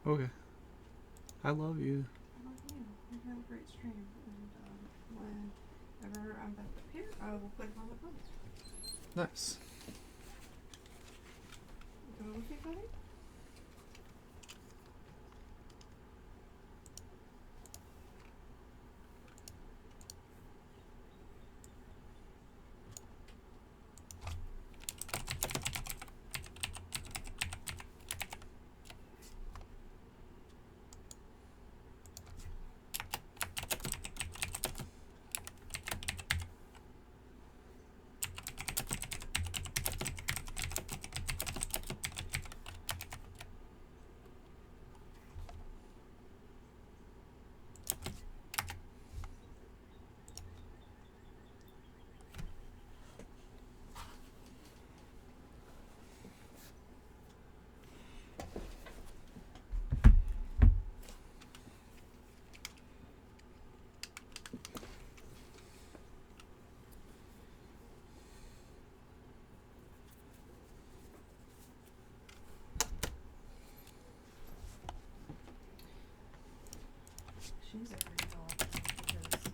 Okay. I love you. I love you. You have a great stream, and whenever I'm back up here, I will put it on the post. Nice. Go with you, buddy. She's a great dog because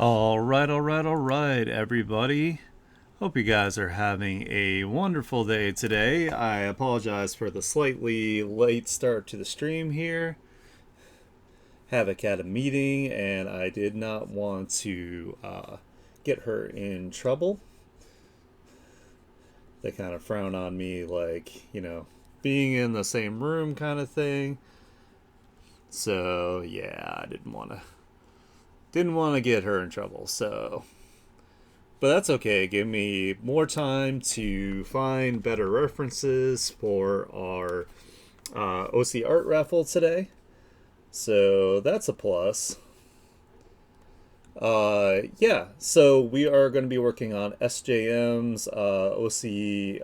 All right, everybody. Hope you guys are having a wonderful day today. I apologize for the slightly late start to the stream here. Havoc had a meeting, and I did not want to get her in trouble. They kind of frown on me, like, being in the same room kind of thing. So, yeah, I didn't want to get her in trouble. So, but that's okay. Give me more time to find better references for our OC Art Raffle today. So that's a plus. Yeah, so we are going to be working on SJM's OC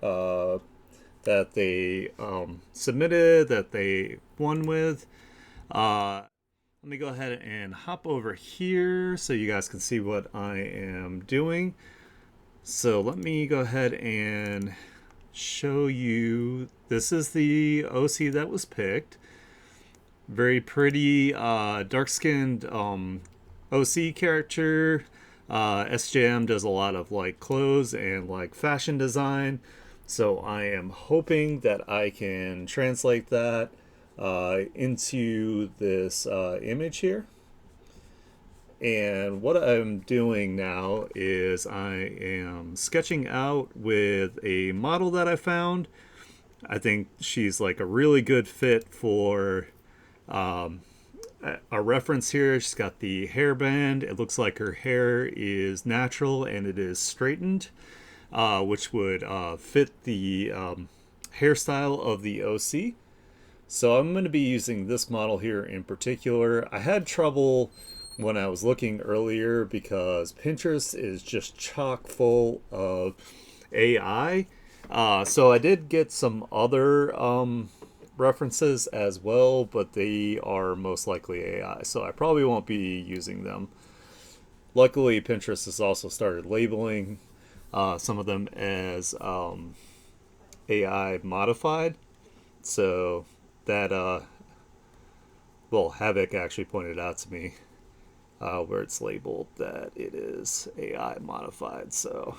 that they submitted, that they won with. Let me go ahead and hop over here so you guys can see what I am doing. So let me go ahead and show you. This is the OC that was picked. Very pretty, dark-skinned OC character. SJM does a lot of like clothes and like fashion design. So I am hoping that I can translate that into this image here. And what I'm doing now is I am sketching out with a model that I found. I think she's like a really good fit for a reference here. She's got the hairband. It looks like her hair is natural and it is straightened, which would fit the hairstyle of the OC. So I'm going to be using this model here in particular. I had trouble when I was looking earlier because Pinterest is just chock full of AI. So I did get some other references as well, but they are most likely AI. So I probably won't be using them. Luckily, Pinterest has also started labeling some of them as AI modified. So that Havoc actually pointed out to me where it's labeled that it is AI modified. So,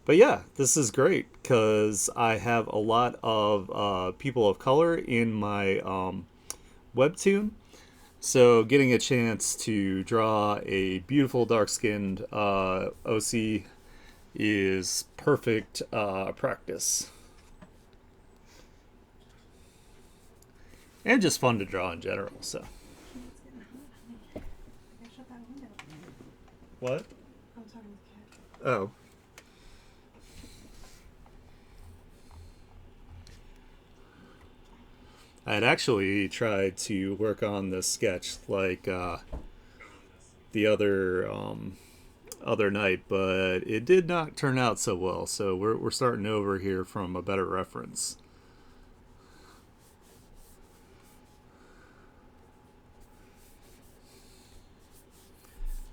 but yeah, this is great because I have a lot of people of color in my webtoon. So getting a chance to draw a beautiful dark-skinned OC is perfect practice. And just fun to draw in general, so. It's getting hot, honey. I gotta shut that window. What? I'm talking to the cat. Oh. I had actually tried to work on this sketch like the other night, but it did not turn out so well. So we're starting over here from a better reference.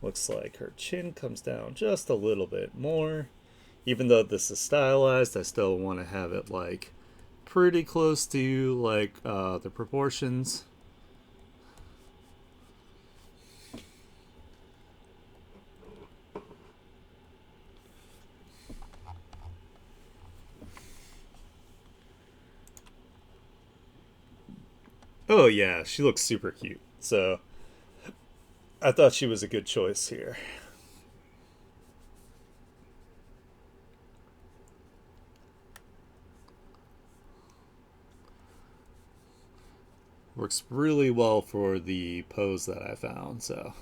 Looks like her chin comes down just a little bit more. Even though this is stylized, I still want to have it like pretty close to like the proportions. Oh yeah, she looks super cute. So I thought she was a good choice here. Works really well for the pose that I found, so.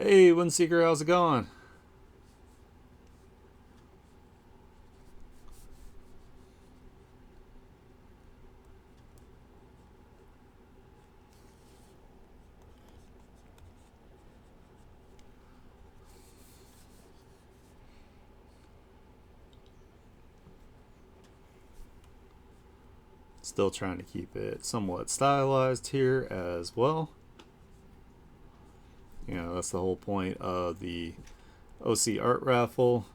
Hey, Windseeker, how's it going? Still trying to keep it somewhat stylized here as well. You know, that's the whole point of the OC Art Raffle.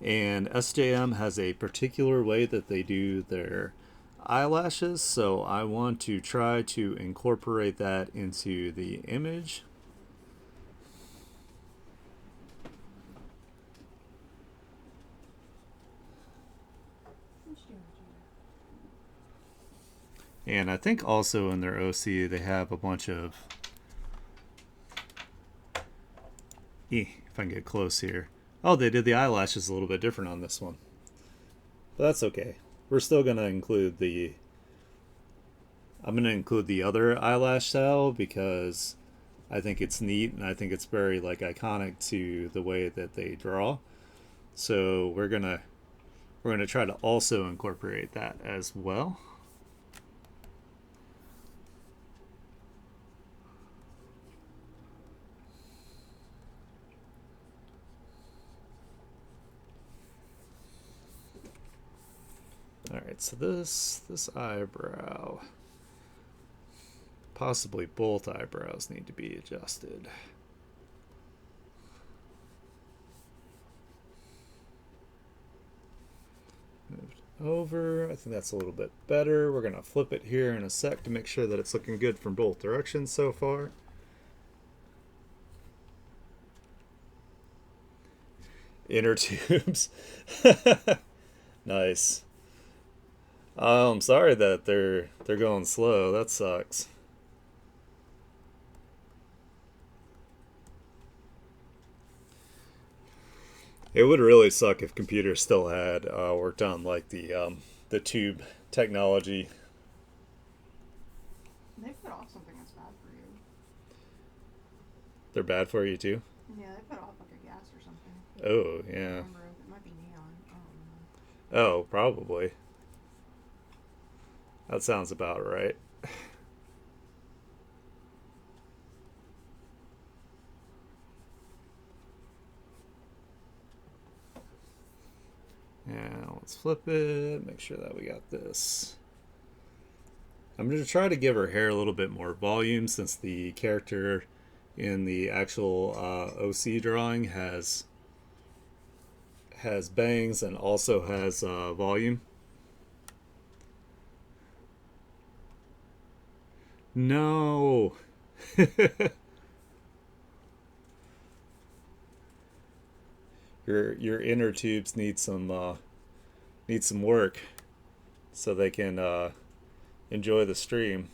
And SJM has a particular way that they do their eyelashes, so I want to try to incorporate that into the image. And I think also in their OC they have a bunch of, if I can get close here. Oh, they did the eyelashes a little bit different on this one. But that's okay. We're still going to include the, I'm going to include the other eyelash style because I think it's neat and I think it's very like iconic to the way that they draw. So we're going to try to also incorporate that as well. All right, so this eyebrow, possibly both eyebrows need to be adjusted. Moved over. I think that's a little bit better. We're gonna flip it here in a sec to make sure that it's looking good from both directions so far. Inner tubes. Nice. I'm sorry that they're going slow. That sucks. It would really suck if computers still had worked on like the tube technology. They put off something that's bad for you. They're bad for you too. Yeah, they put off like a gas or something. Oh I yeah. remember it might be neon. I don't know. Oh, probably. That sounds about right. Now let's flip it, make sure that we got this. I'm going to try to give her hair a little bit more volume since the character in the actual OC drawing has bangs and also has volume. No. Your inner tubes need some work so they can enjoy the stream.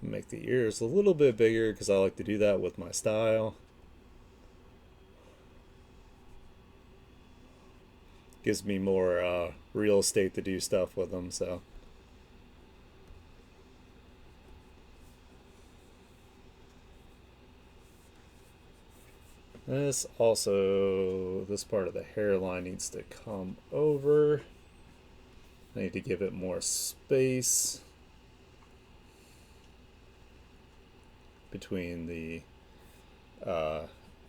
Make the ears a little bit bigger because I like to do that with my style. Gives me more real estate to do stuff with them, so. This part of the hairline needs to come over. I need to give it more space between the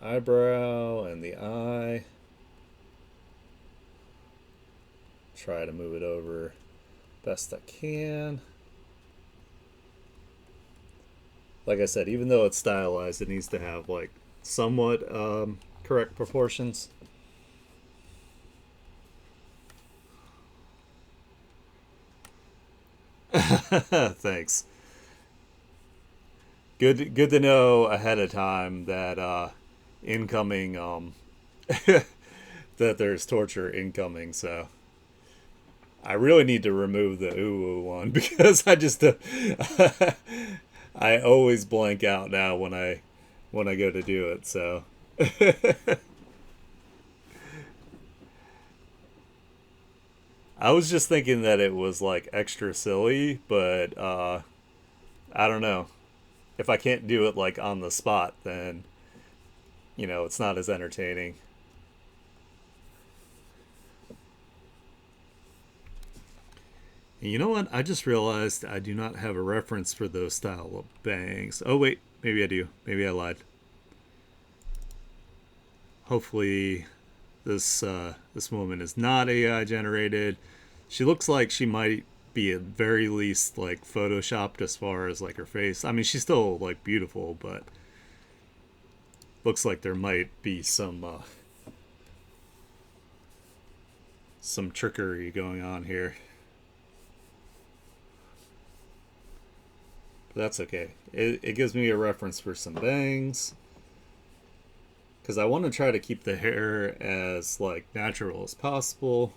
eyebrow and the eye. Try to move it over best I can. Like I said, even though it's stylized, it needs to have like somewhat correct proportions. Thanks. Good to know ahead of time that incoming that there's torture incoming, so I really need to remove the ooh one because I just I always blank out now when I go to do it, so I was just thinking that it was like extra silly, but I don't know. If I can't do it like on the spot, then it's not as entertaining. And you know what? I just realized I do not have a reference for those style of bangs. Oh wait, maybe I do. Maybe I lied. Hopefully This woman is not AI generated. She looks like she might be at very least like photoshopped as far as like her face. I mean, she's still like beautiful, but looks like there might be some trickery going on here. But that's okay. It gives me a reference for some bangs, because I want to try to keep the hair as like natural as possible.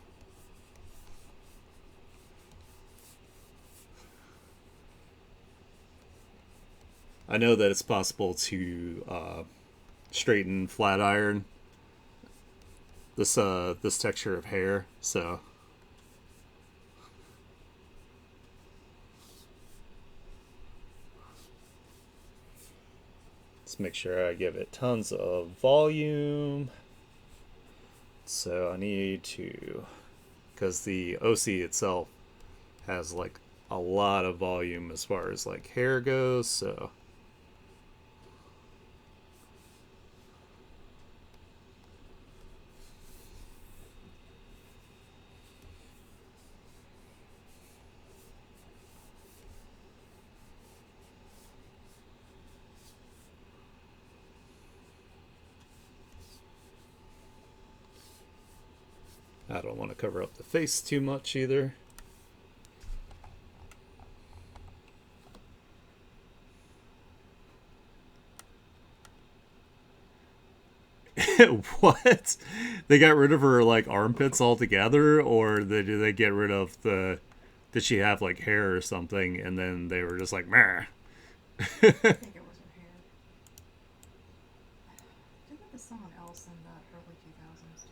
I know that it's possible to straighten, flat iron this texture of hair, so let's make sure I give it tons of volume. So I need to, because the OC itself has like a lot of volume as far as like hair goes, so I don't want to cover up the face too much either. What? They got rid of her like armpits altogether, or did they get rid of the? Did she have like hair or something, and then they were just like, meh? I think it was her hair. Did that with someone else in the early 2000s too?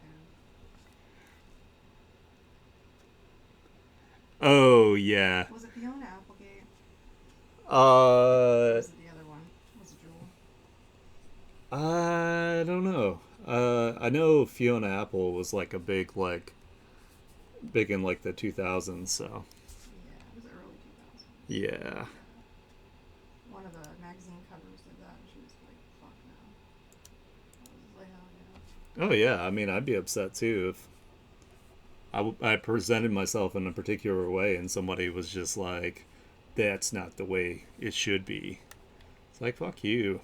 Oh yeah. Was it Fiona Applegate? Uh, Or was it the other one? Was it Jewel? I don't know. I know Fiona Apple was like a big in like the 2000s. So Yeah, it was early 2000s. yeah. One of the magazine covers did that, and she was like, "Fuck no." I was like, "Hell yeah." Oh yeah. I mean, I'd be upset too if I presented myself in a particular way and somebody was just like, "That's not the way it should be." It's like, fuck you.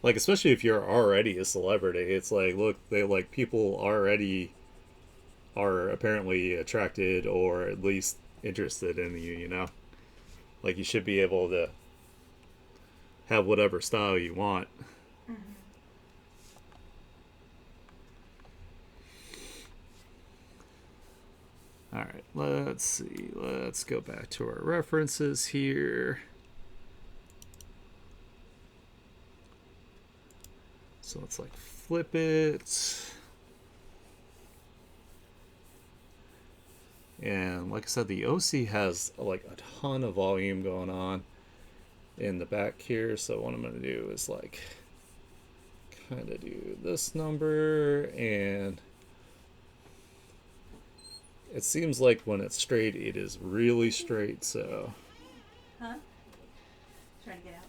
Like, especially if you're already a celebrity, it's like, look, they like people already are apparently attracted or at least interested in you, you know? Like, you should be able to have whatever style you want. Mm-hmm. All right, let's see. Let's go back to our references here. So let's like flip it. And like I said, the OC has like a ton of volume going on in the back here. So what I'm going to do is like kind of do this number, and it seems like when it's straight, it is really straight. So Huh? Trying to get out.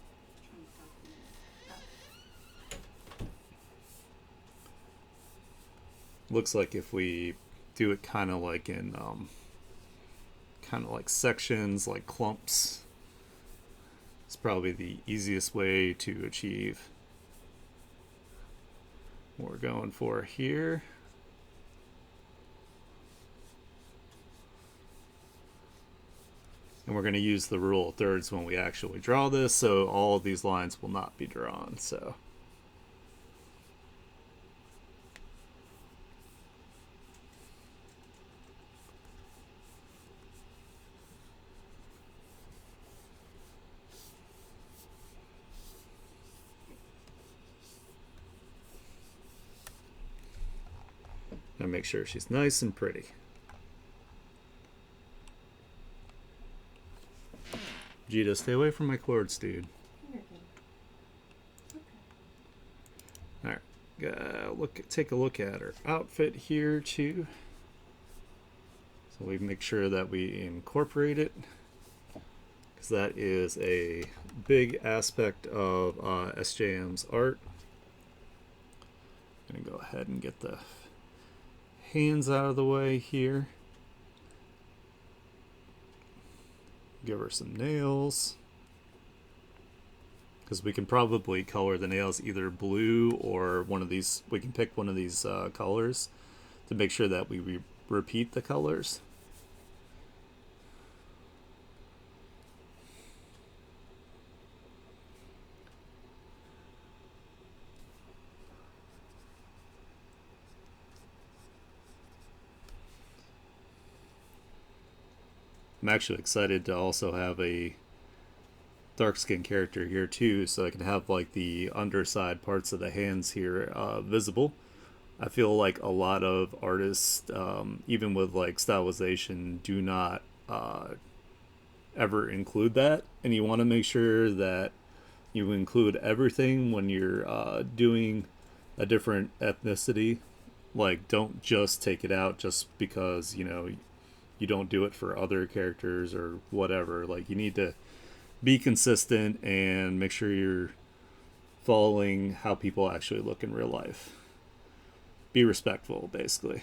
looks like if we do it kind of like in kind of like sections, like clumps, it's probably the easiest way to achieve what we're going for here. And we're going to use the rule of thirds when we actually draw this, so all of these lines will not be drawn. So and make sure she's nice and pretty. Gita, stay away from my cords, dude. You're good. Okay. All right, take a look at her outfit here too. So we make sure that we incorporate it, because that is a big aspect of SJM's art. Gonna go ahead and get the hands out of the way here. Give her some nails. Because we can probably color the nails either blue or one of these. We can pick one of these colors to make sure that we repeat the colors. I'm actually excited to also have a dark skinned character here too, so I can have like the underside parts of the hands here visible. I feel like a lot of artists, even with like stylization, do not ever include that, and you want to make sure that you include everything when you're doing a different ethnicity. Like, don't just take it out just because you don't do it for other characters or whatever. Like, you need to be consistent and make sure you're following how people actually look in real life. Be respectful, basically.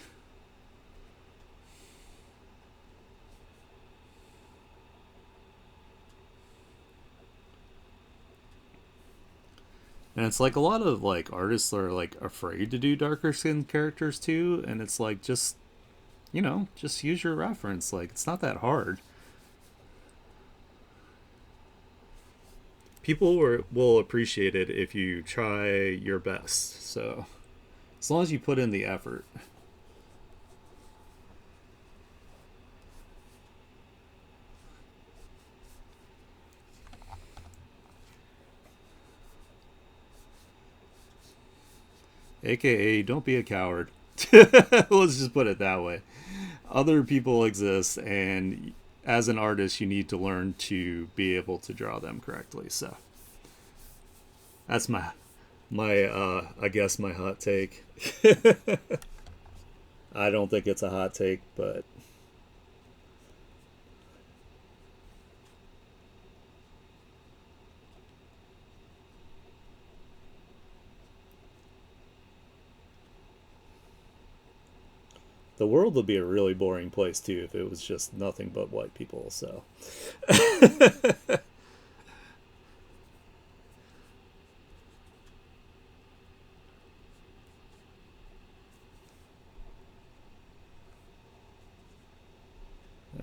And it's like a lot of like artists are like afraid to do darker skinned characters too, and it's like just use your reference. Like, it's not that hard. People will appreciate it if you try your best. So, as long as you put in the effort. AKA, don't be a coward. Let's just put it that way. Other people exist, and as an artist, you need to learn to be able to draw them correctly. So, that's my I guess my hot take. I don't think it's a hot take, but the world would be a really boring place too if it was just nothing but white people. So,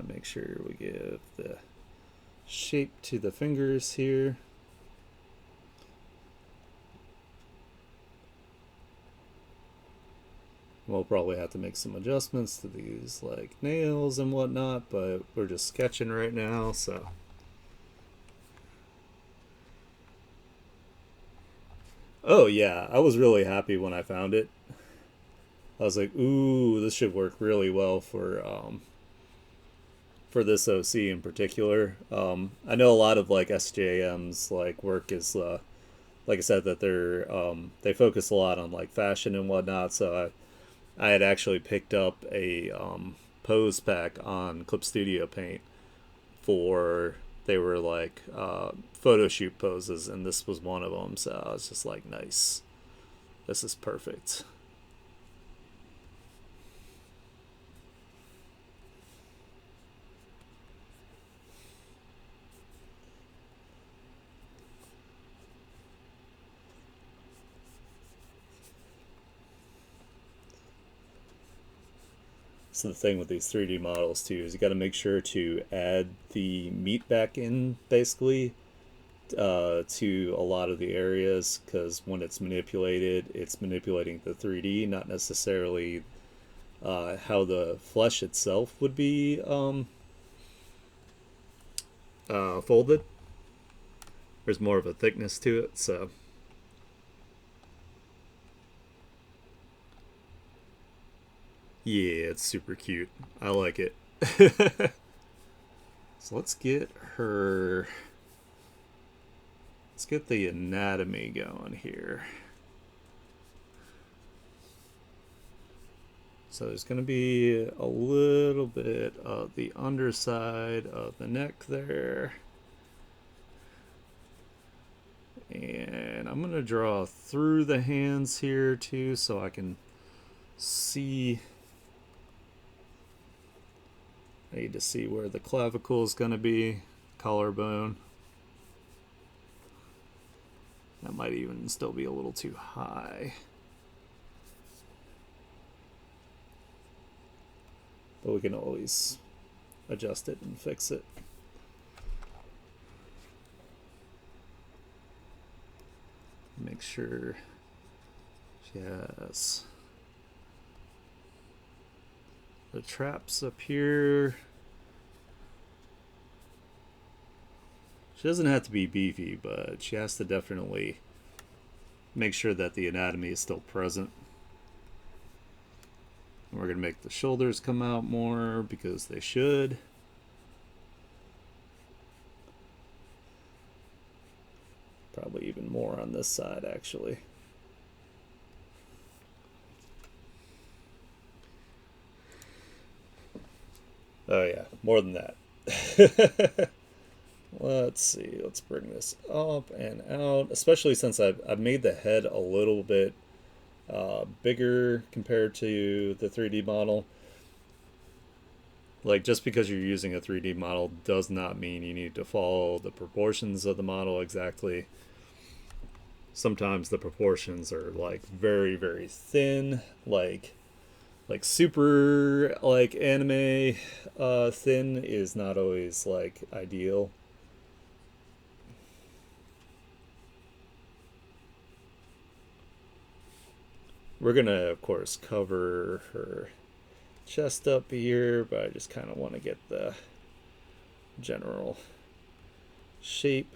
make sure we give the shape to the fingers here. We'll probably have to make some adjustments to these like nails and whatnot, but we're just sketching right now, so. Oh yeah, I was really happy when I found it. I was like, ooh, this should work really well for this OC in particular. I know a lot of like SJM's like work is like I said, that they focus a lot on like fashion and whatnot. So I had actually picked up a pose pack on Clip Studio Paint for, they were like photo shoot poses, and this was one of them. So I was just like, nice, this is perfect. So the thing with these 3D models too is you got to make sure to add the meat back in, basically, to a lot of the areas, because when it's manipulating the 3D, not necessarily how the flesh itself would be folded. There's more of a thickness to it, so. Yeah, it's super cute. I like it. So let's get her. Let's get the anatomy going here. So there's going to be a little bit of the underside of the neck there. And I'm going to draw through the hands here too so I can see. I need to see where the clavicle is going to be, collarbone. That might even still be a little too high. But we can always adjust it and fix it. Make sure she has the traps up here. She doesn't have to be beefy, but she has to definitely make sure that the anatomy is still present. And we're going to make the shoulders come out more because they should. Probably even more on this side, actually. Oh yeah, more than that. Let's see, let's bring this up and out, especially since I've made the head a little bit bigger compared to the 3D model. Like, just because you're using a 3D model does not mean you need to follow the proportions of the model exactly. Sometimes the proportions are like very, very thin, like super like anime thin is not always like ideal. We're gonna of course cover her chest up here, but I just kind of want to get the general shape.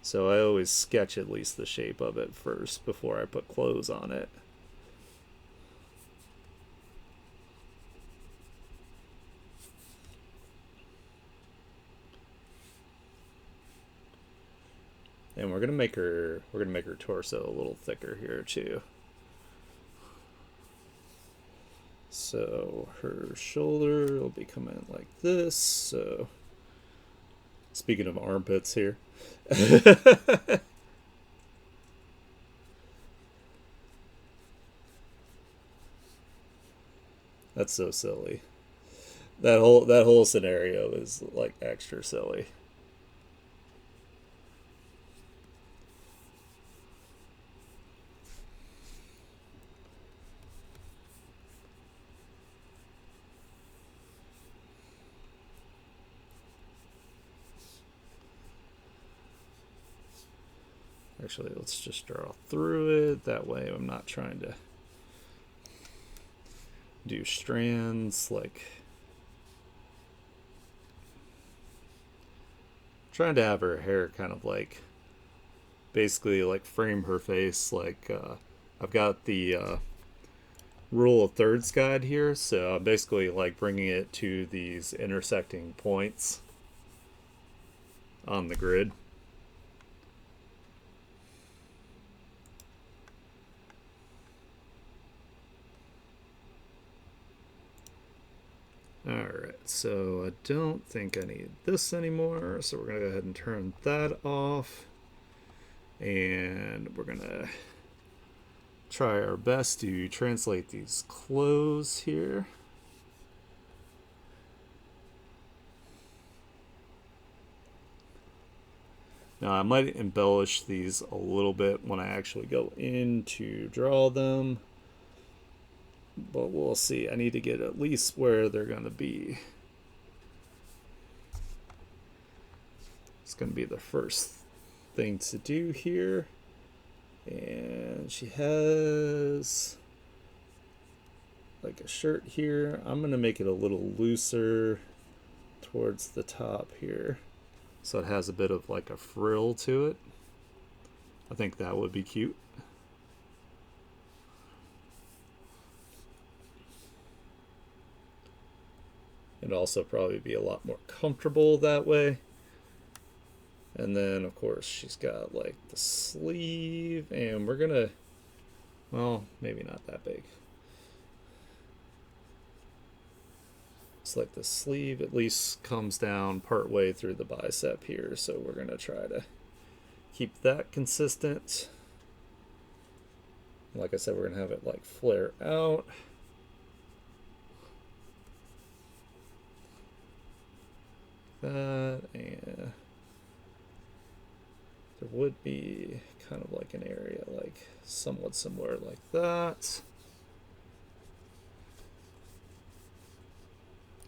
So I always sketch at least the shape of it first before I put clothes on it. And we're gonna make her torso a little thicker here too. So her shoulder will be coming like this. So speaking of armpits here. That's so silly. That whole scenario is like extra silly. Actually, let's just draw through it. That way I'm not trying to do strands, like trying to have her hair kind of like basically like frame her face. Like I've got the rule of thirds guide here, so I'm basically like bringing it to these intersecting points on the grid. Alright, so I don't think I need this anymore, so we're going to go ahead and turn that off. And we're going to try our best to translate these clothes here. Now I might embellish these a little bit when I actually go in to draw them. But we'll see. I need to get at least where they're going to be. It's going to be the first thing to do here. And she has like a shirt here. I'm going to make it a little looser towards the top here, so it has a bit of like a frill to it. I think that would be cute. It'd also probably be a lot more comfortable that way. And then of course she's got like the sleeve, and we're gonna, well, maybe not that big. It's like the sleeve at least comes down part way through the bicep here, so we're gonna try to keep that consistent. Like I said, we're gonna have it like flare out. That, and there would be kind of like an area like somewhat similar like that.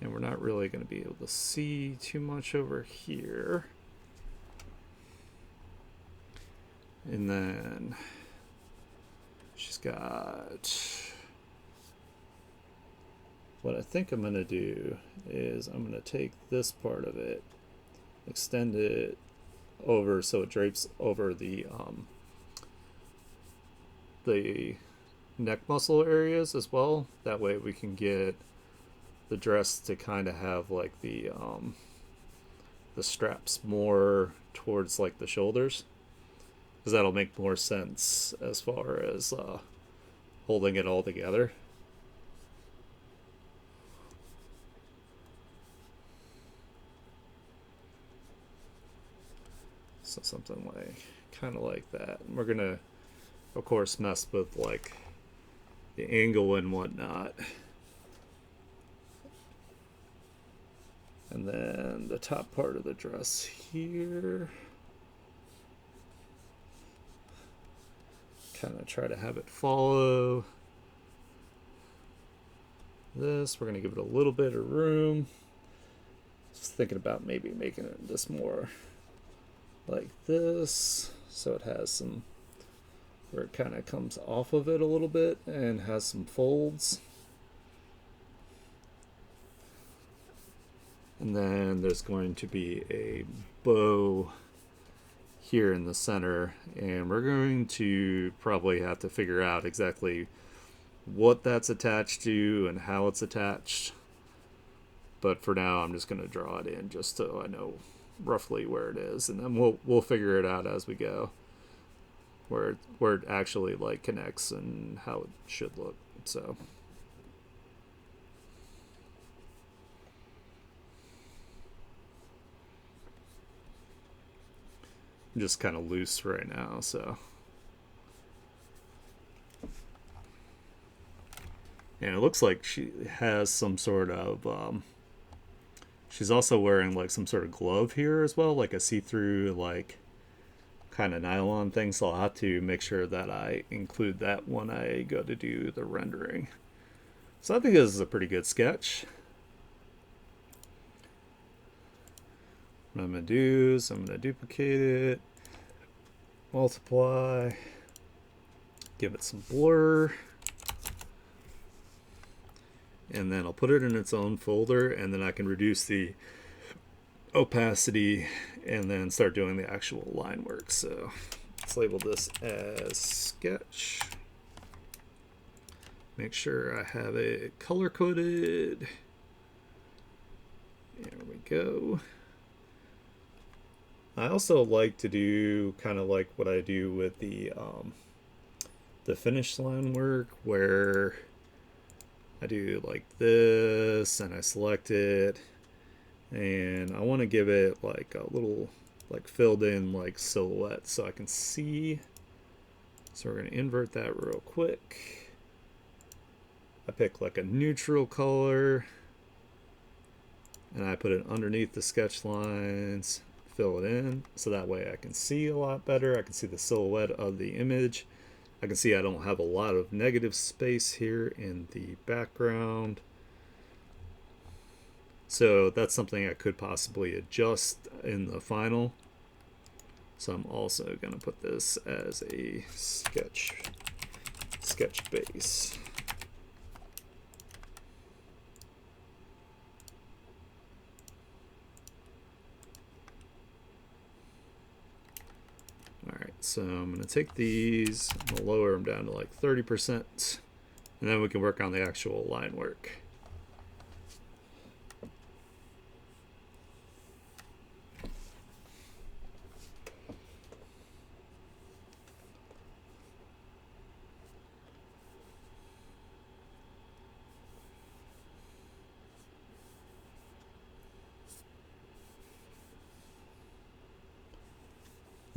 And we're not really going to be able to see too much over here. And then she's got, what I think I'm going to do is I'm going to take this part of it, extend it over so it drapes over the neck muscle areas as well. That way we can get the dress to kind of have like the straps more towards like the shoulders, because that'll make more sense as far as holding it all together. So something like kind of like that. And we're gonna of course mess with like the angle and whatnot. And then the top part of the dress here, kind of try to have it follow this. We're going to give it a little bit of room. Just thinking about maybe making it this more like this, so it has some, where it kind of comes off of it a little bit and has some folds. And then there's going to be a bow here in the center, and we're going to probably have to figure out exactly what that's attached to and how it's attached. But for now, I'm just going to draw it in just so I know roughly where it is, and then we'll figure it out as we go, where it actually like connects and how it should look. So I'm just kind of loose right now, so. And it looks like she has some sort of she's also wearing like some sort of glove here as well, like a see-through like kind of nylon thing, so I'll have to make sure that I include that when I go to do the rendering. So I think this is a pretty good sketch. What I'm going to do is I'm going to duplicate it, multiply, give it some blur, and then I'll put it in its own folder, and then I can reduce the opacity and then start doing the actual line work. So let's label this as sketch. Make sure I have it color coded. There we go. I also like to do kind of like what I do with the finish line work, where I do like this and I select it, and I want to give it like a little like filled in like silhouette so I can see. So we're going to invert that real quick. I pick like a neutral color and I put it underneath the sketch lines, fill it in, so that way I can see a lot better. I can see the silhouette of the image. I can see I don't have a lot of negative space here in the background. So that's something I could possibly adjust in the final. So I'm also going to put this as a sketch base. Alright, so I'm going to take these, I'm going to lower them down to like 30%, and then we can work on the actual line work.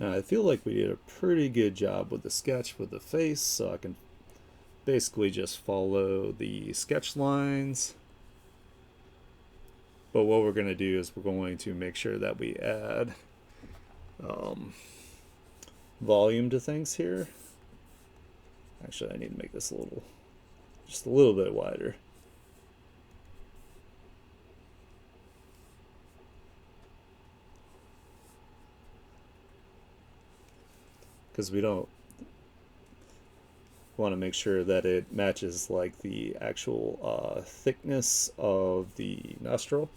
And I feel like we did a pretty good job with the sketch with the face, so I can basically just follow the sketch lines. But what we're going to do is we're going to make sure that we add volume to things here. Actually, I need to make this just a little bit wider. Because we don't want to make sure that it matches like the actual thickness of the nostril.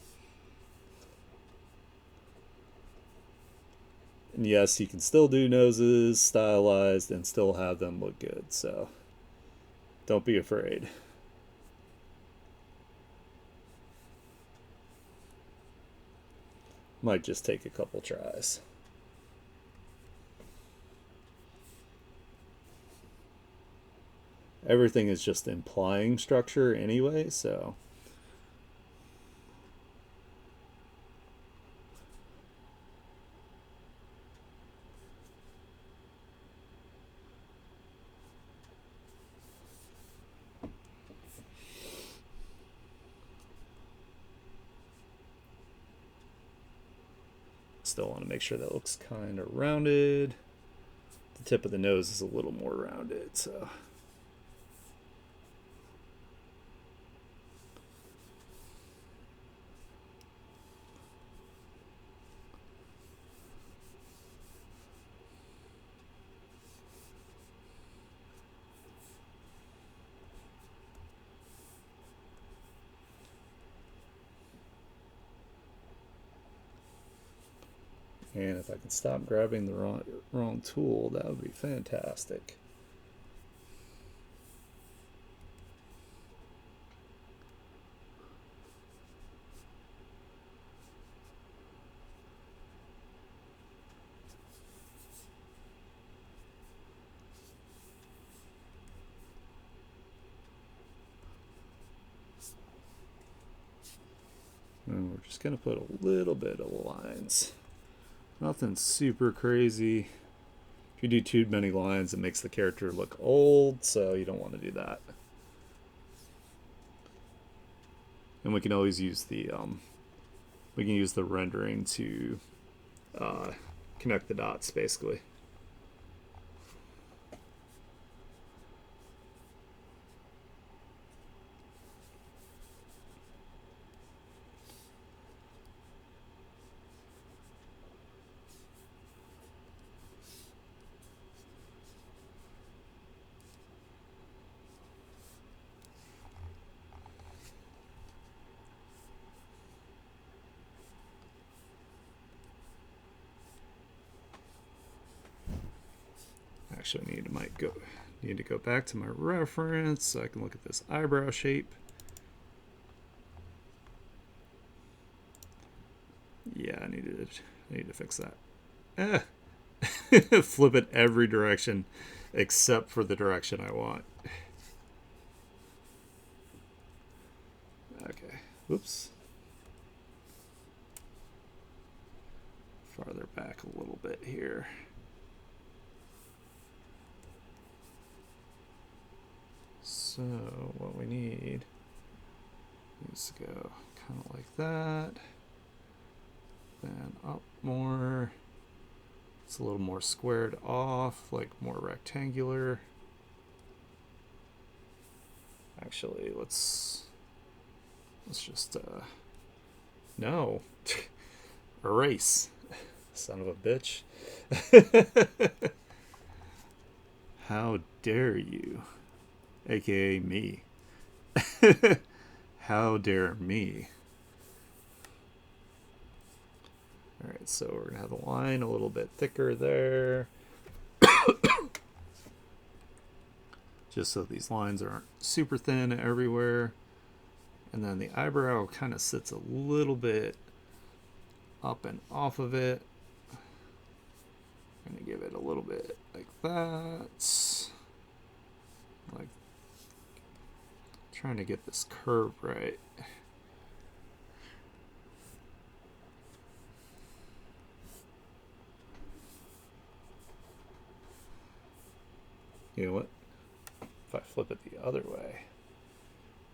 And yes, you can still do noses stylized and still have them look good, so don't be afraid. Might just take a couple tries. Everything is just implying structure anyway, so still want to make sure that looks kind of rounded. The tip of the nose is a little more rounded, so and if I can stop grabbing the wrong tool, that would be fantastic. And we're just going to put a little bit of lines. Nothing super crazy. If you do too many lines, it makes the character look old, so you don't want to do that. And we can always use the rendering to connect the dots, basically. Actually, need to go back to my reference so I can look at this eyebrow shape. Yeah, I need to fix that. Flip it every direction except for the direction I want. Okay. Oops. Farther back a little bit here. So what we need is to go kind of like that, then up more. It's a little more squared off, like more rectangular. Actually, let's just no. Erase. Son of a bitch. How dare you? AKA me. How dare me? Alright, so we're going to have the line a little bit thicker there. Just so these lines aren't super thin everywhere. And then the eyebrow kind of sits a little bit up and off of it. I'm going to give it a little bit like that. Like, trying to get this curve right. You know what? If I flip it the other way,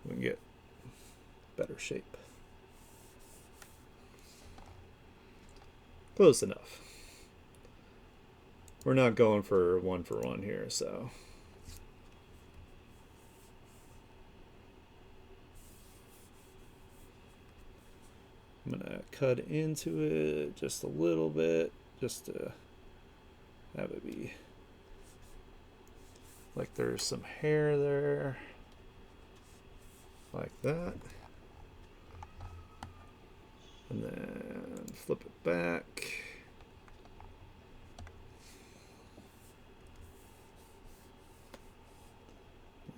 we can get better shape. Close enough. We're not going for one here, so. I'm gonna cut into it just a little bit, just to have it be like there's some hair there, like that. And then flip it back.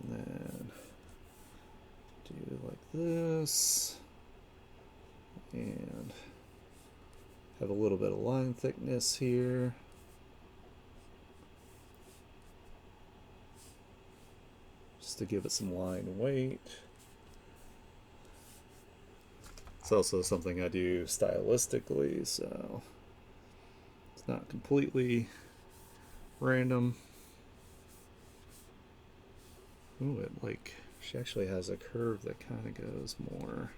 And then do like this. And have a little bit of line thickness here. Just to give it some line weight. It's also something I do stylistically, so it's not completely random. Ooh, it like, she actually has a curve that kind of goes more.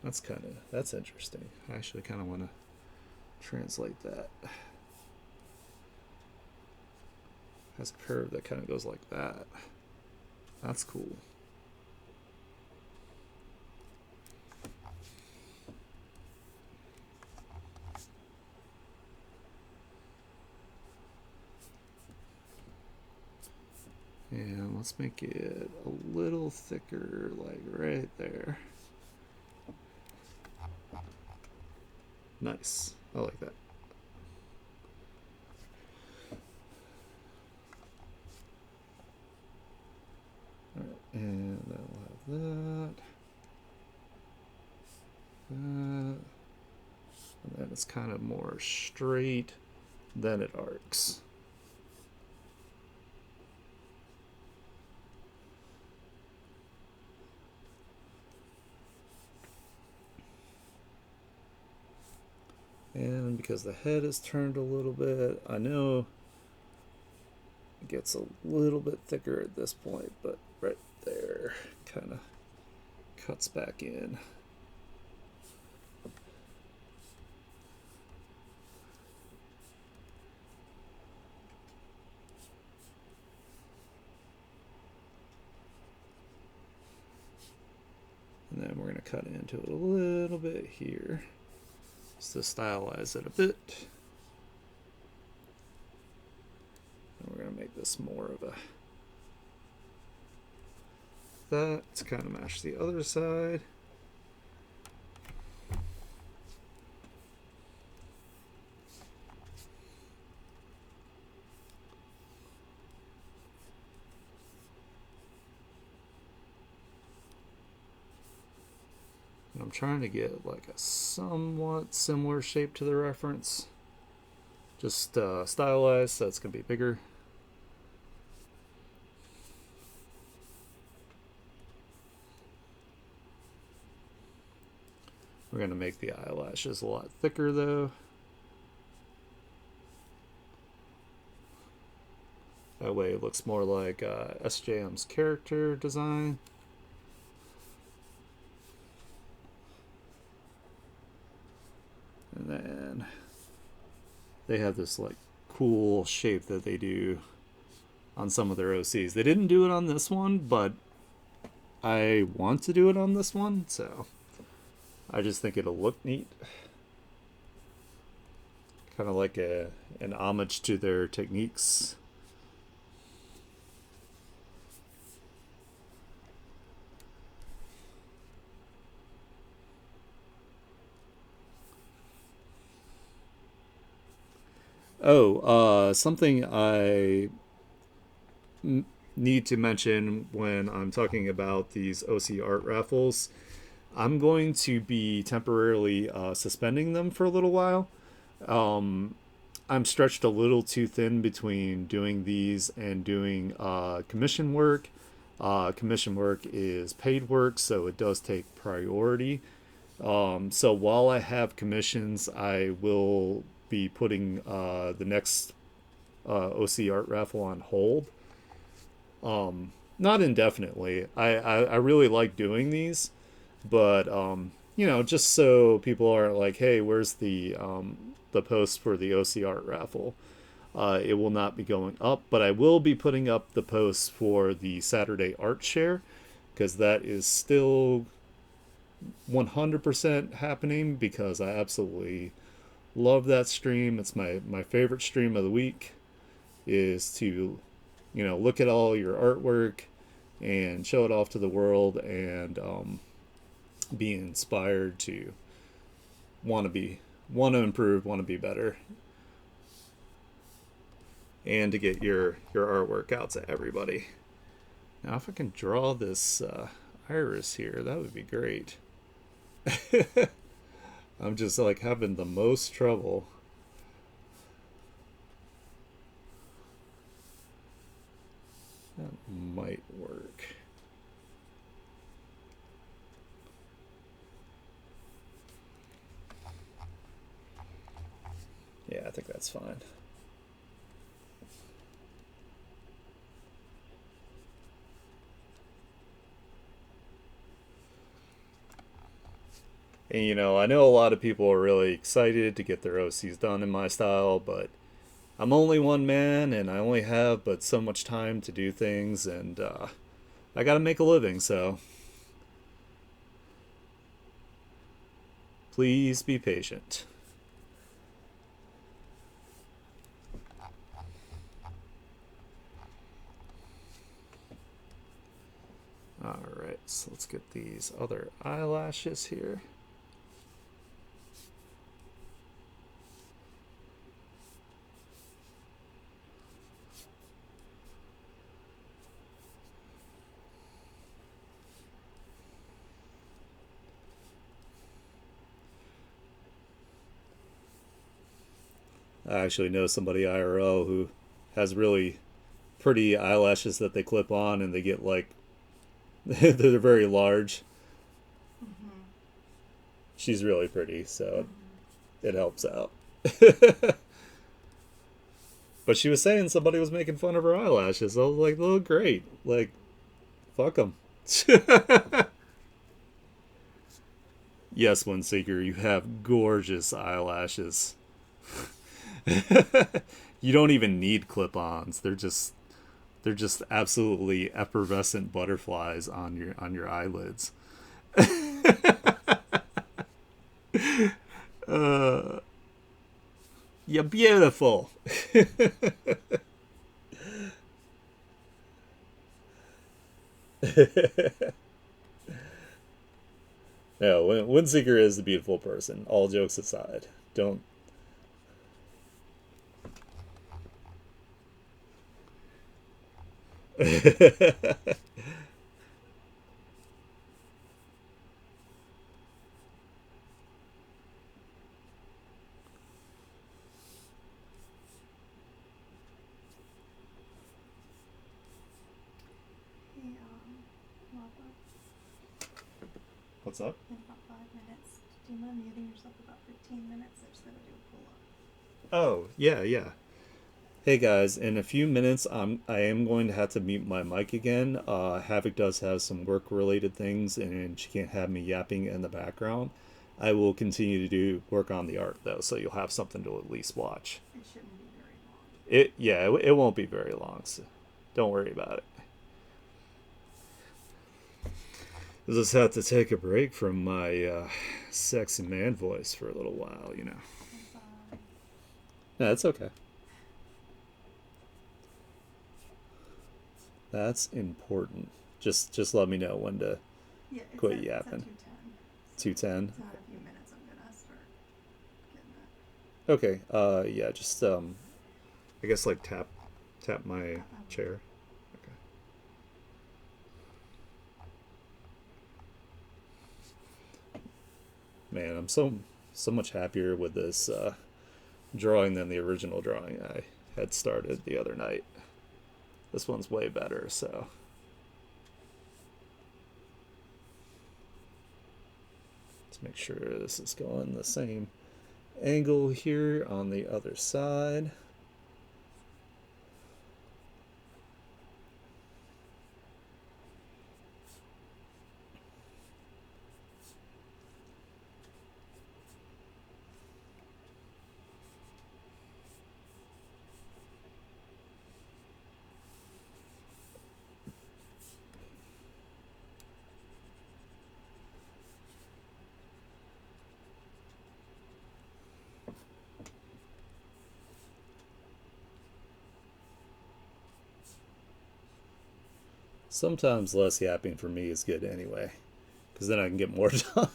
That's interesting. I actually kind of want to translate that. Has a curve that kind of goes like that. That's cool. And let's make it a little thicker, like right there. Nice. I like that. Alright, and then we'll have that. And then it's kind of more straight, then it arcs. And because the head is turned a little bit, I know it gets a little bit thicker at this point, but right there kind of cuts back in. And then we're going to cut into it a little bit here, just to stylize it a bit. And we're going to make this more of a that to kind of match the other side. And I'm trying to get like a somewhat similar shape to the reference. Just stylized so it's going to be bigger. We're going to make the eyelashes a lot thicker though. That way it looks more like SJM's character design. And then they have this like cool shape that they do on some of their OCs. They didn't do it on this one, but I want to do it on this one, so I just think it'll look neat. Kind of like an homage to their techniques. Oh, something I need to mention when I'm talking about these OC art raffles. I'm going to be temporarily suspending them for a little while. I'm stretched a little too thin between doing these and doing commission work. Commission work is paid work, so it does take priority. So while I have commissions, I will be putting the next OC Art Raffle on hold. Not indefinitely. I really like doing these, but just so people aren't like, hey, where's the post for the OC Art Raffle? It will not be going up, but I will be putting up the posts for the Saturday Art Share because that is still 100% happening because I absolutely love that stream. It's my favorite stream of the week is to, look at all your artwork and show it off to the world and be inspired to want to improve, want to be better, and to get your artwork out to everybody. Now, if I can draw this iris here, that would be great. I'm just like having the most trouble. That might work. Yeah, I think that's fine. And I know a lot of people are really excited to get their OCs done in my style, but I'm only one man and I only have but so much time to do things, and I gotta make a living, so please be patient. Alright, so let's get these other eyelashes here. I actually know somebody IRL who has really pretty eyelashes that they clip on and they get like they're very large. Mm-hmm. She's really pretty, so it helps out. But she was saying somebody was making fun of her eyelashes. I was like, "Oh, great! Like, fuck them." Yes, Windseeker, you have gorgeous eyelashes. You don't even need clip-ons. They're just absolutely effervescent butterflies on your eyelids. uh, you're beautiful. No, Windseeker is a beautiful person. All jokes aside, don't. Hey, Lava, What's up? in about 5 minutes, do you mind muting yourself about 15 minutes? I just gotta do a pull up. Oh, yeah, yeah. Hey guys, in a few minutes, I am going to have to mute my mic again. Havoc does have some work-related things, and she can't have me yapping in the background. I will continue to do work on the art though, so you'll have something to at least watch. It shouldn't be very long. It won't be very long, so don't worry about it. I just have to take a break from my sexy man voice for a little while. Bye. No, that's okay. That's important. Just let me know when to Yeah, quit it's yapping. at 2:10. 2:10. It's not a few minutes. I'm gonna start getting that. Okay. Yeah. Just I guess like tap my chair. Okay. Man, I'm so much happier with this drawing than the original drawing I had started the other night. This one's way better. So let's make sure this is going the same angle here on the other side. Sometimes less yapping for me is good anyway, because then I can get more done.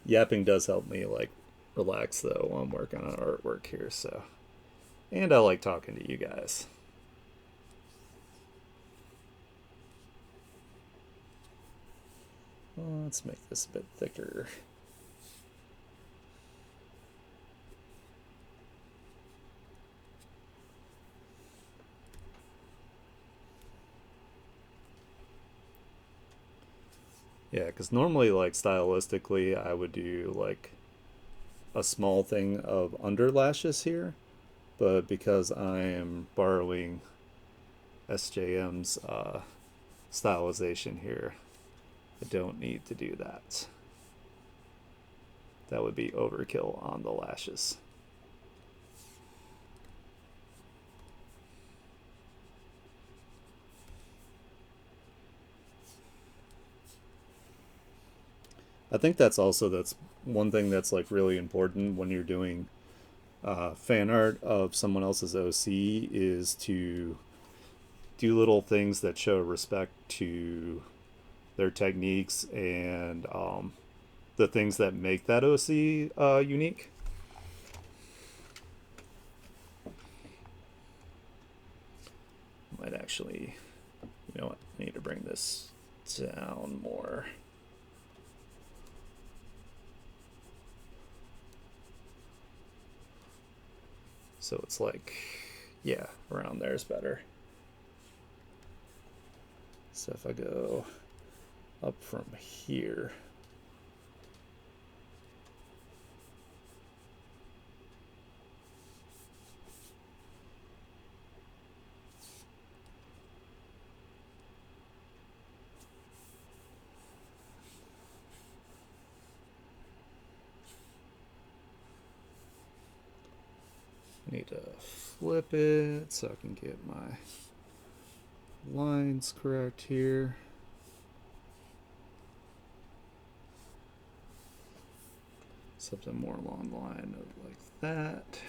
Yapping does help me like relax though while I'm working on artwork here. So, and I like talking to you guys. Well, let's make this a bit thicker. Yeah, because normally, like stylistically, I would do like a small thing of under lashes here, but because I am borrowing SJM's stylization here, I don't need to do that. That would be overkill on the lashes. I think that's one thing that's like really important when you're doing fan art of someone else's OC is to do little things that show respect to their techniques and the things that make that OC unique. Might actually, you know what, I need to bring this down more. So it's like, yeah, around there is better. So if I go up from here, I need to flip it so I can get my lines correct here. Something more along the line of like that.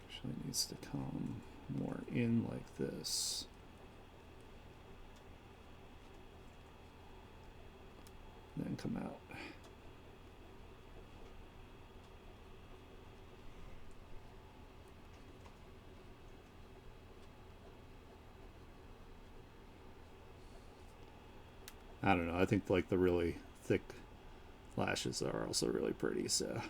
Actually needs to come more in like this. And then come out. I don't know. I think like the really thick lashes are also really pretty. So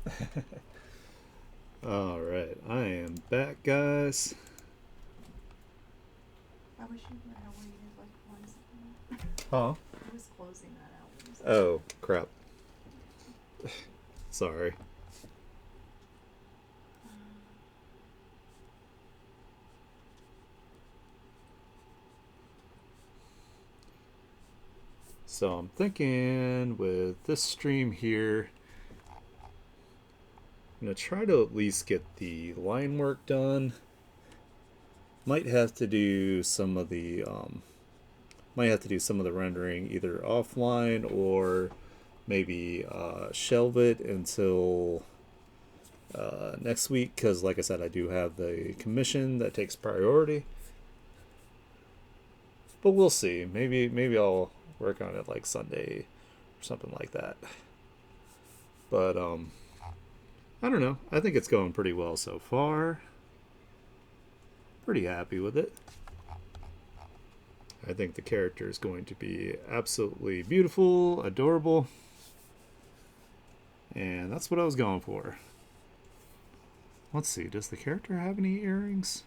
Bye. All right, I am back, guys. I wish you would have waited like 1 second. Huh? I was closing that out. When you said Oh, crap. Sorry. So I'm thinking with this stream here, I'm going to try to at least get the line work done. Might have to do some of the rendering either offline or maybe shelve it until next week, because like I said, I do have the commission that takes priority. But we'll see. Maybe I'll work on it like Sunday or something like that. But I don't know. I think it's going pretty well so far. Pretty happy with it. I think the character is going to be absolutely beautiful, adorable. And that's what I was going for. Let's see, does the character have any earrings?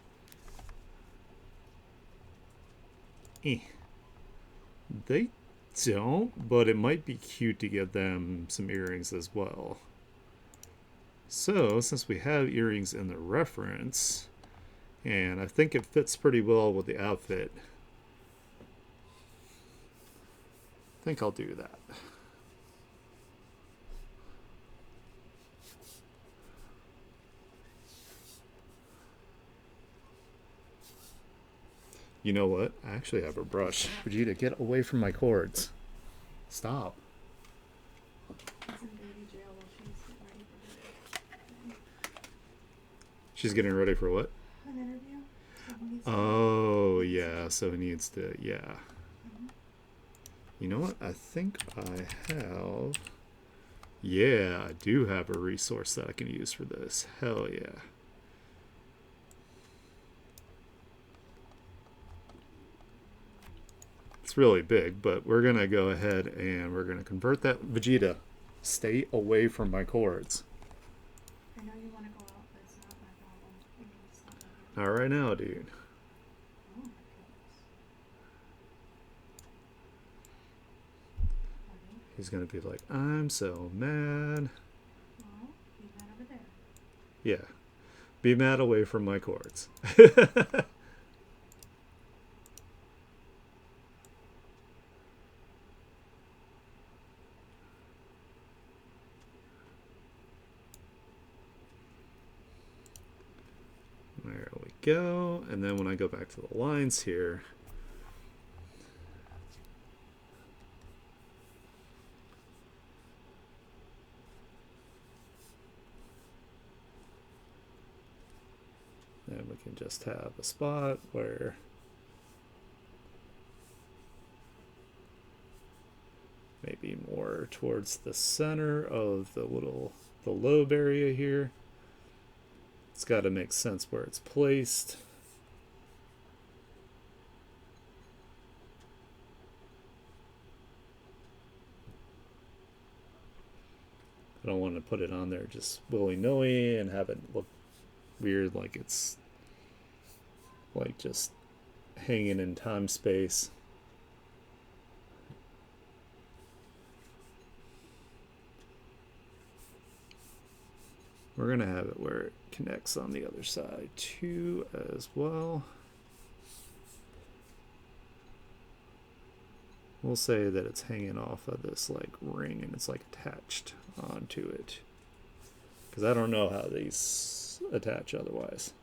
They don't, but it might be cute to give them some earrings as well. So, since we have earrings in the reference, and I think it fits pretty well with the outfit, I think I'll do that. You know what? I actually have a brush. Vegeta, get away from my cords. Stop. she's in baby jail while She's getting ready for what? an interview. So he needs to- Oh, yeah. So he needs to, yeah. Mhm. You know what? I think I have. Yeah, I do have a resource that I can use for this. Hell yeah. It's really big, but we're going to go ahead and we're going to convert that. Vegeta, stay away from my cords. I know you want to go out, but it's not my problem. It's not my Not right now, dude. Oh my goodness. Honey, He's going to be like, I'm so mad. well, leave that over there. Yeah. Be mad away from my cords. There we go. And then when I go back to the lines here, then we can just have a spot where maybe more towards the center of the lobe area here. It's got to make sense where it's placed. I don't want to put it on there just willy-nilly and have it look weird, like it's like just hanging in time space. We're going to have it where it connects on the other side too as well. We'll say that it's hanging off of this like ring and it's like attached onto it. Because I don't know how these attach otherwise.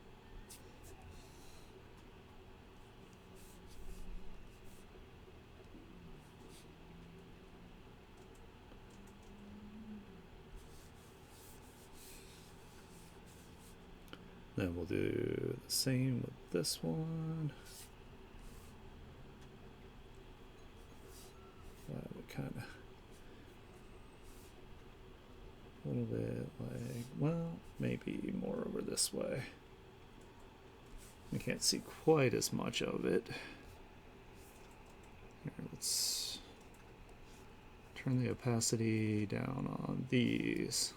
Then we'll do the same with this one. That would kind of a little bit like, well, maybe more over this way. I can't see quite as much of it. Here, let's turn the opacity down on these.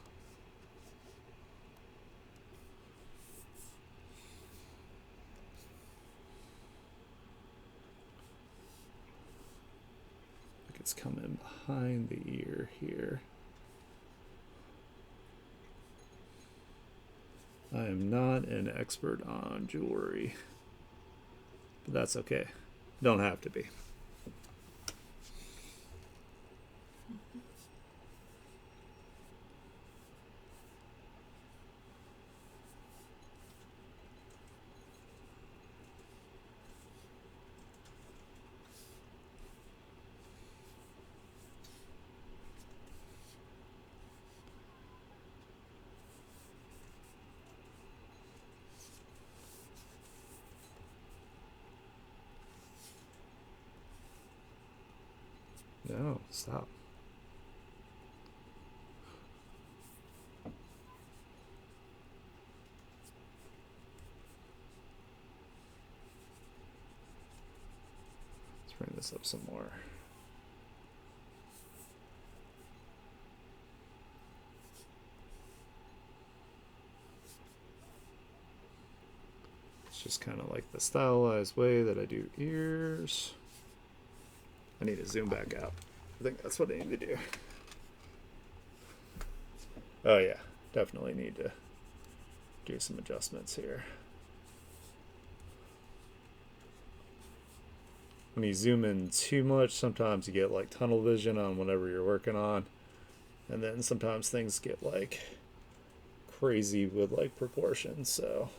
Like it's coming behind the ear here. I am not an expert on jewelry, but that's okay. Don't have to be. No, stop. Let's bring this up some more. It's just kind of like the stylized way that I do ears. I need to zoom back out. I think that's what I need to do. Oh yeah, definitely need to do some adjustments here. When you zoom in too much, sometimes you get like tunnel vision on whatever you're working on. And then sometimes things get like crazy with like proportions, so.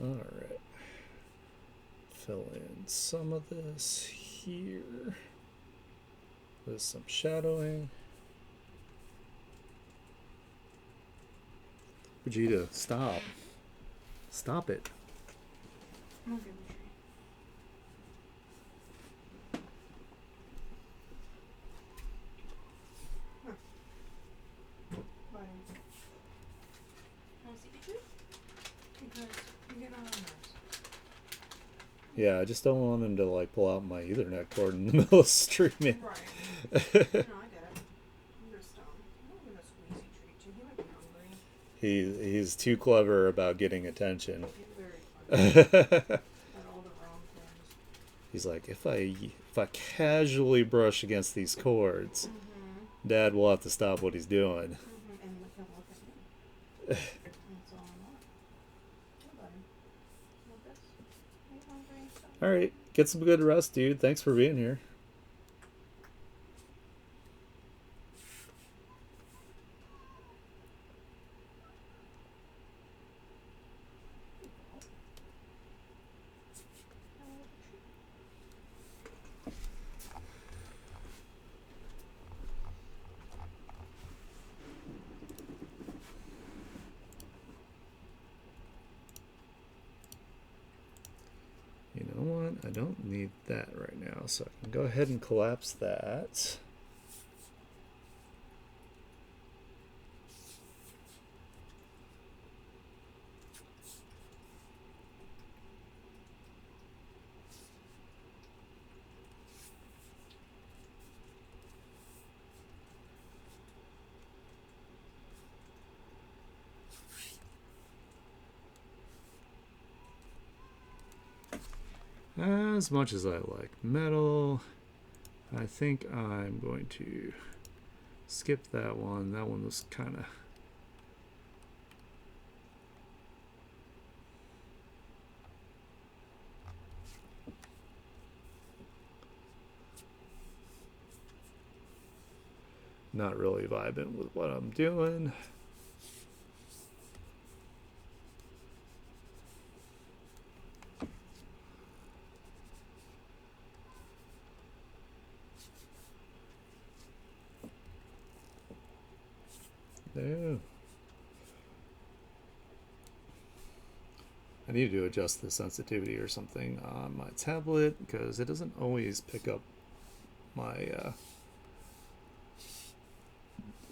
All right. Fill in some of this here with some shadowing. Vegeta, stop. Stop it. I'm gonna give it a try. But want to see pictures? Because you get on my nerves. Yeah, I just don't want him to like pull out my Ethernet cord in the middle of streaming. Right. No, I get it. I'm just I'm gonna squeezy treat you. He might be hungry. He's too clever about getting attention. He's very funny. At all the wrong things. He's like, if I casually brush against these cords, Dad will have to stop what he's doing. And look at me. That's all I want. Hey, buddy. Want this? Are you hungry? All right, get some good rest, dude. Thanks for being here. You know what? I don't need that right now, so I can go ahead and collapse that. As much as I like metal, I think I'm going to skip that one. That one was kind of... not really vibing with what I'm doing. There. I need to adjust the sensitivity or something on my tablet because it doesn't always pick up my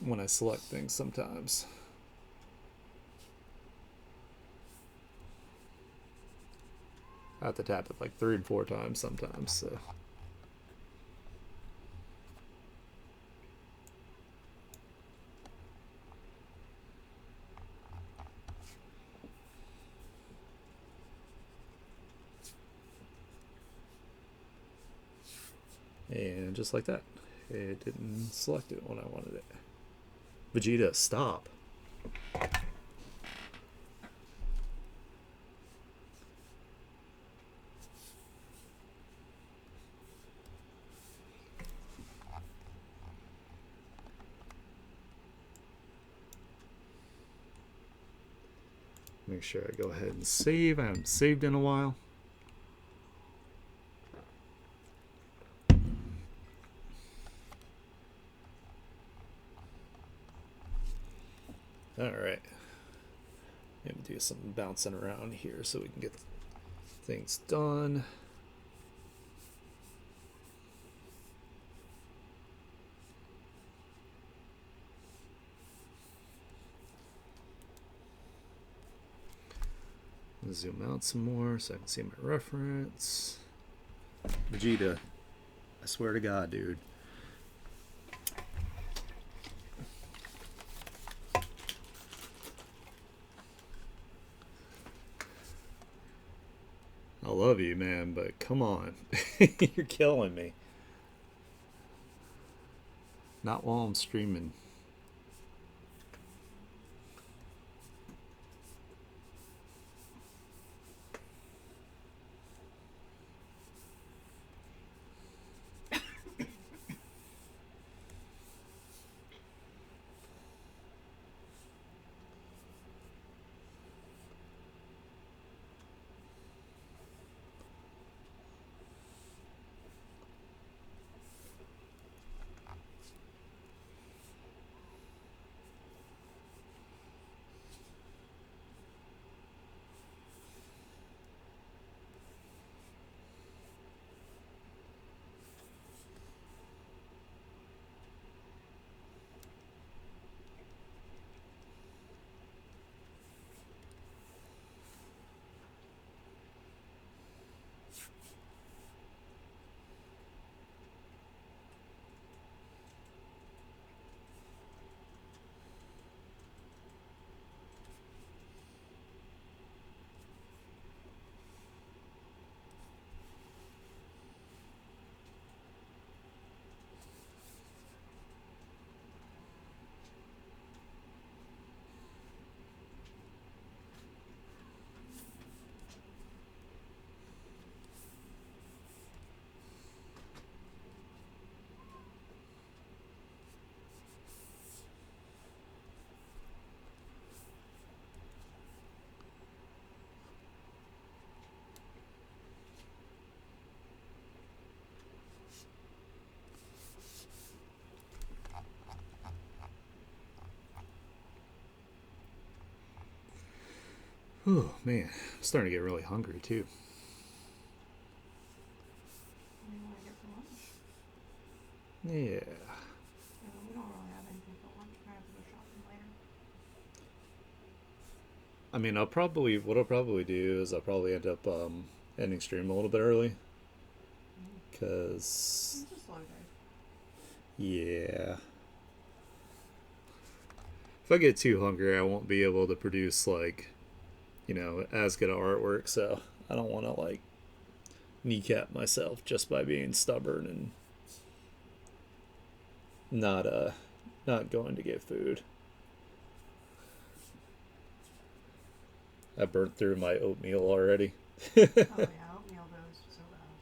when I select things sometimes. I have to tap it like 3 and 4 times sometimes, so. And just like that, it didn't select it when I wanted it. Vegeta, stop. Make sure I go ahead and save. I haven't saved in a while. All right. Maybe do some bouncing around here so we can get things done. Zoom out some more so I can see my reference. Vegeta, I swear to God, dude. I love you, man, but come on. You're killing me. Not while I'm streaming. Oh, man. I'm starting to get really hungry, too. What do you want to get for lunch? Yeah. We don't really have anything for lunch. We're gonna have to go shopping later. I mean, what I'll probably do is I'll probably end up ending stream a little bit early. Because, It's a slow day. yeah. If I get too hungry, I won't be able to produce, like, as good artwork. So I don't want to, like, kneecap myself just by being stubborn and not going to get food. I burnt through my oatmeal already. Oh yeah, oatmeal goes so fast.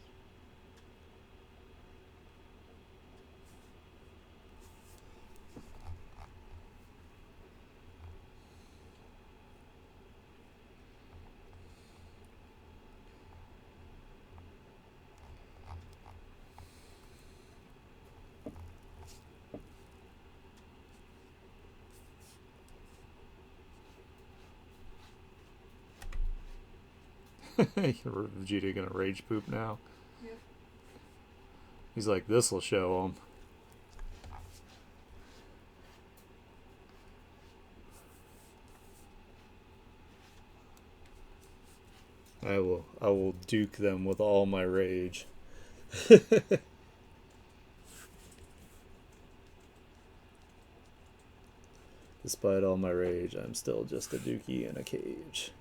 Vegeta gonna rage poop now. Yep. He's like, this'll show him. I will duke them with all my rage. Despite all my rage, I'm still just a dookie in a cage.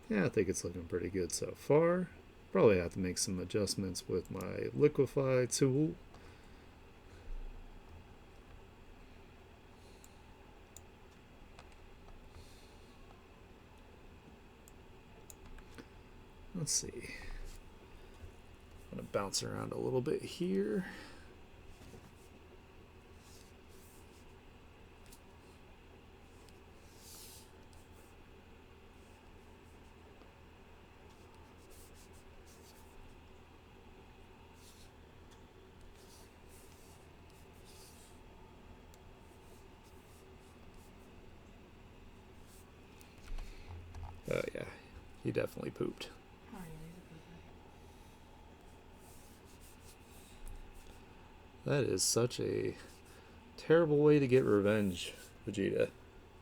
Yeah, I think it's looking pretty good so far. Probably have to make some adjustments with my liquefy tool. Let's see. I'm going to bounce around a little bit here. Oh yeah, he definitely pooped. Oh yeah, he's a pooper. That is such a terrible way to get revenge, Vegeta.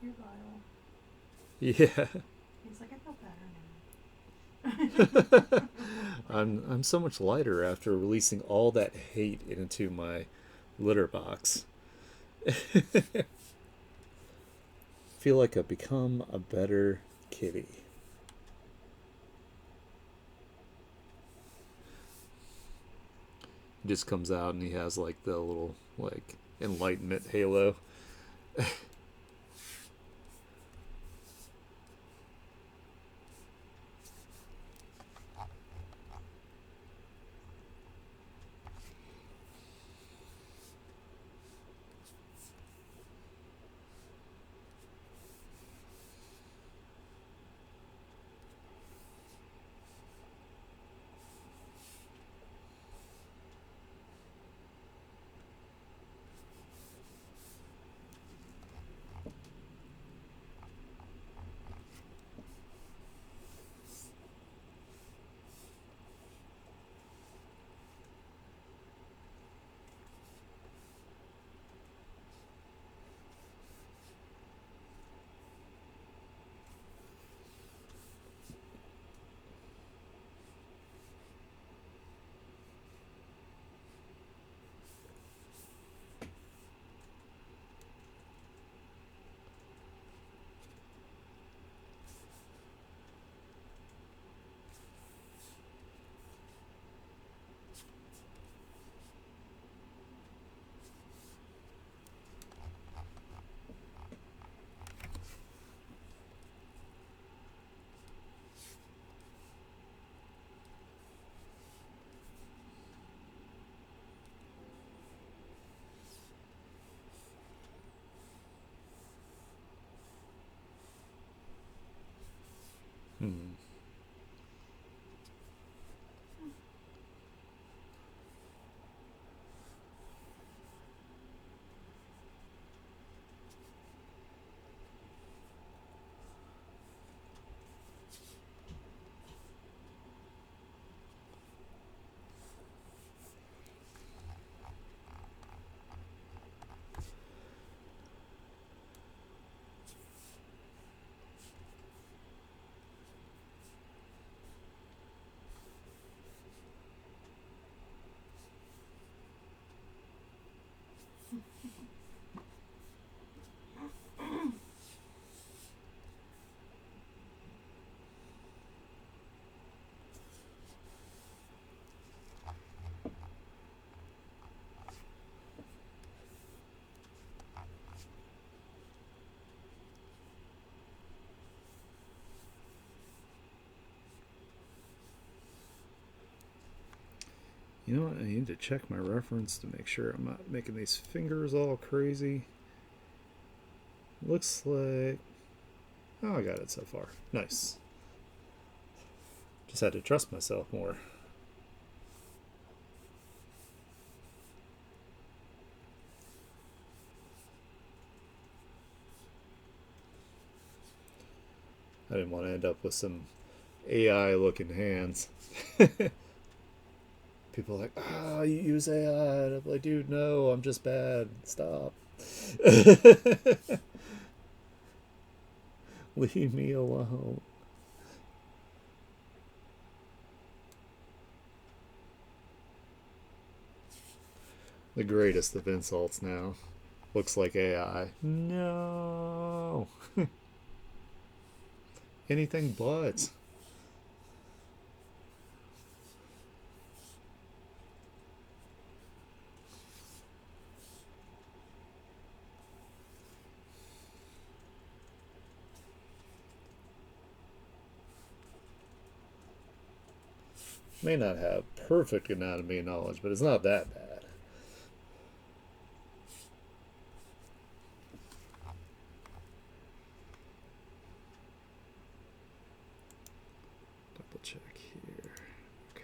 You're vile. Yeah. He's like, I feel better now. I'm so much lighter after releasing all that hate into my litter box. Feel like I've become a better kitty. He just comes out and he has like the little like enlightenment halo. You know what? I need to check my reference to make sure I'm not making these fingers all crazy. Looks like... Oh, I got it so far. Nice. Just had to trust myself more. I didn't want to end up with some AI looking hands. People are like, ah, you use AI. And I'm like, dude, no, I'm just bad. Stop. Leave me alone. The greatest of insults now. Looks like AI. No. Anything but. May not have perfect anatomy knowledge, but it's not that bad. Double check here. Okay.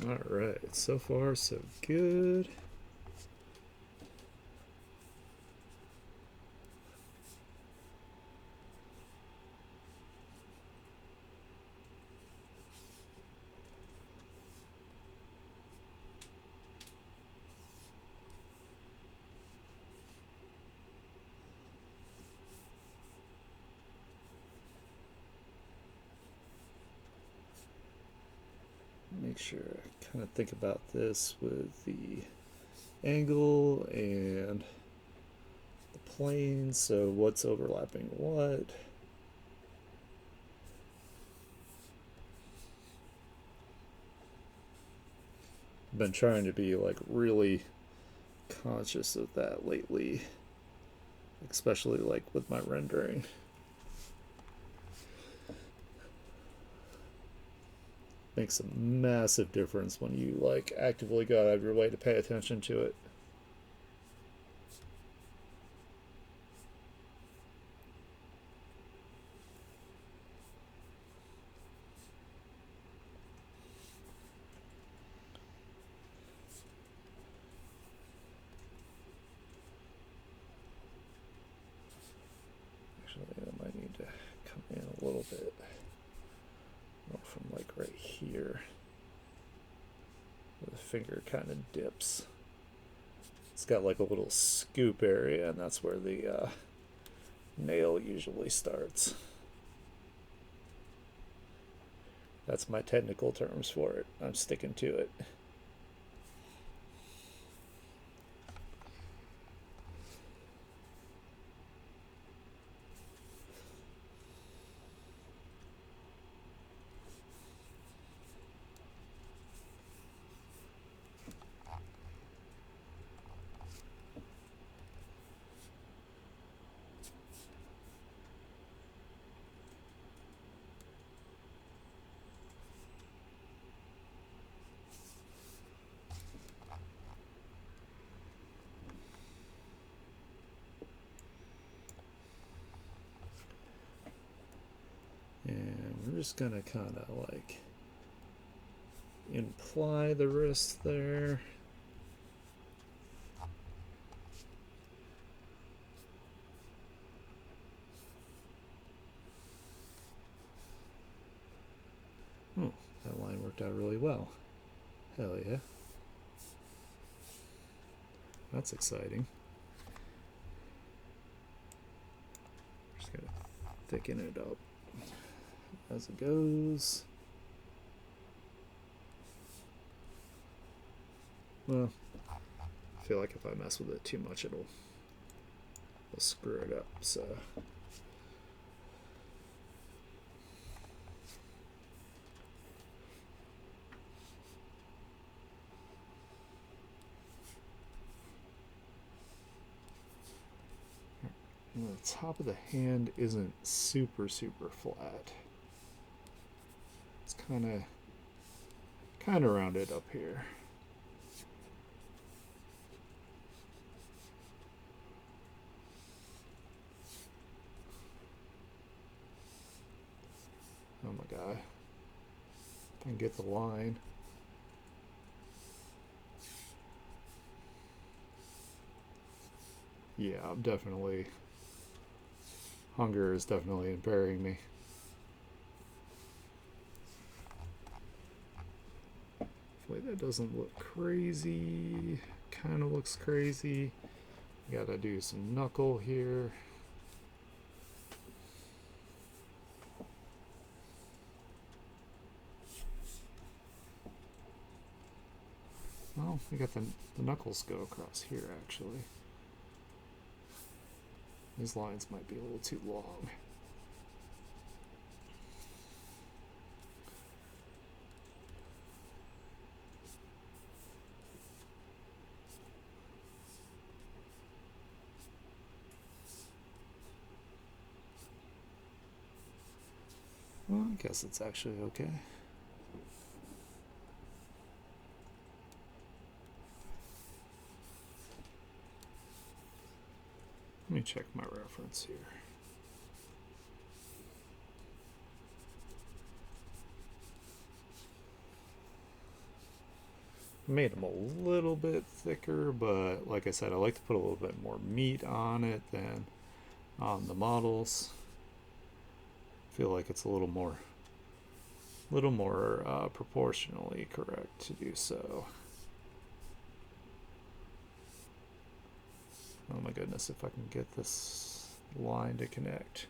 Alright, so far so good. Make sure I kind of think about this with the angle and the plane, so what's overlapping what. I've been trying to be like really conscious of that lately, especially like with my rendering. Makes a massive difference when you like actively go out of your way to pay attention to it. Actually, I might need to come in a little bit more from like right here. Where the finger kind of dips. It's got like a little scoop area, and that's where the nail usually starts. That's my technical terms for it. I'm sticking to it. just gonna kind of like imply the wrist there. Oh, that line worked out really well. Hell yeah. That's exciting. Just gotta thicken it up as it goes. Well, I feel like if I mess with it too much, it'll screw it up, so. And the top of the hand isn't super flat. It's kind of rounded up here. Oh my god. If I can get the line. Yeah, I'm definitely... Hunger is definitely impairing me. Hopefully that doesn't look crazy. Kind of looks crazy. Gotta do some knuckle here. Well, we got the knuckles go across here actually. These lines might be a little too long. Well, I guess it's actually okay. Let me check my reference here. Made them a little bit thicker, but like I said, I like to put a little bit more meat on it than on the models. I feel like it's a little more proportionally correct to do so. Oh my goodness, if I can get this line to connect.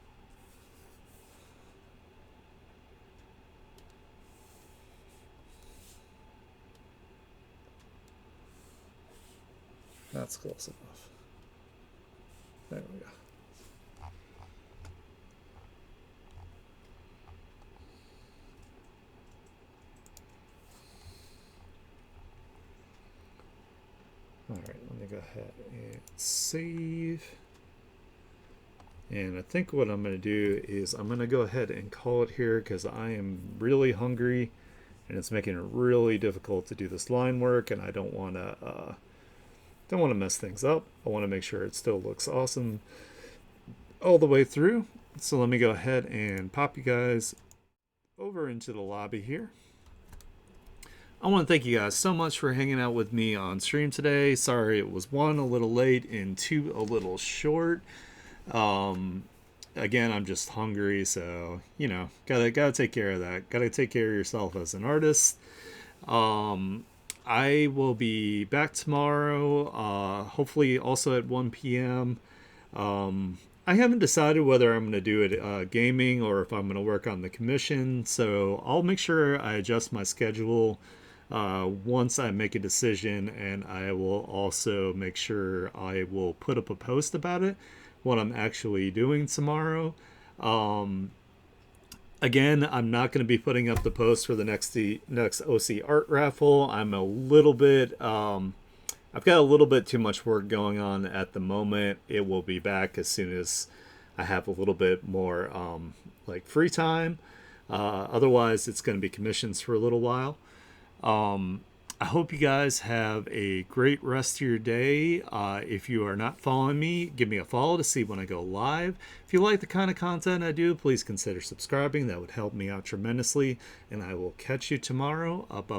That's close enough. There we go. All right, let me go ahead and save. And I think what I'm going to do is I'm going to go ahead and call it here because I am really hungry and it's making it really difficult to do this line work, and I don't want to mess things up. I want to make sure it still looks awesome all the way through. So let me go ahead and pop you guys over into the lobby here. I want to thank you guys so much for hanging out with me on stream today. Sorry it was one, a little late, and two, a little short. Again, I'm just hungry, so you know, gotta take care of that. Gotta take care of yourself as an artist. I will be back tomorrow, hopefully also at 1 p.m. I haven't decided whether I'm going to do it gaming or if I'm going to work on the commission, so I'll make sure I adjust my schedule once I make a decision, and I will also make sure I will put up a post about it, what I'm actually doing tomorrow. Again, I'm not going to be putting up the post for the next OC art raffle. I'm a little bit, I've got a little bit too much work going on at the moment. It will be back as soon as I have a little bit more like free time. Otherwise, it's going to be commissions for a little while. I hope you guys have a great rest of your day. If you are not following me, give me a follow to see when I go live. If you like the kind of content I do, please consider subscribing. That would help me out tremendously. And I will catch you tomorrow.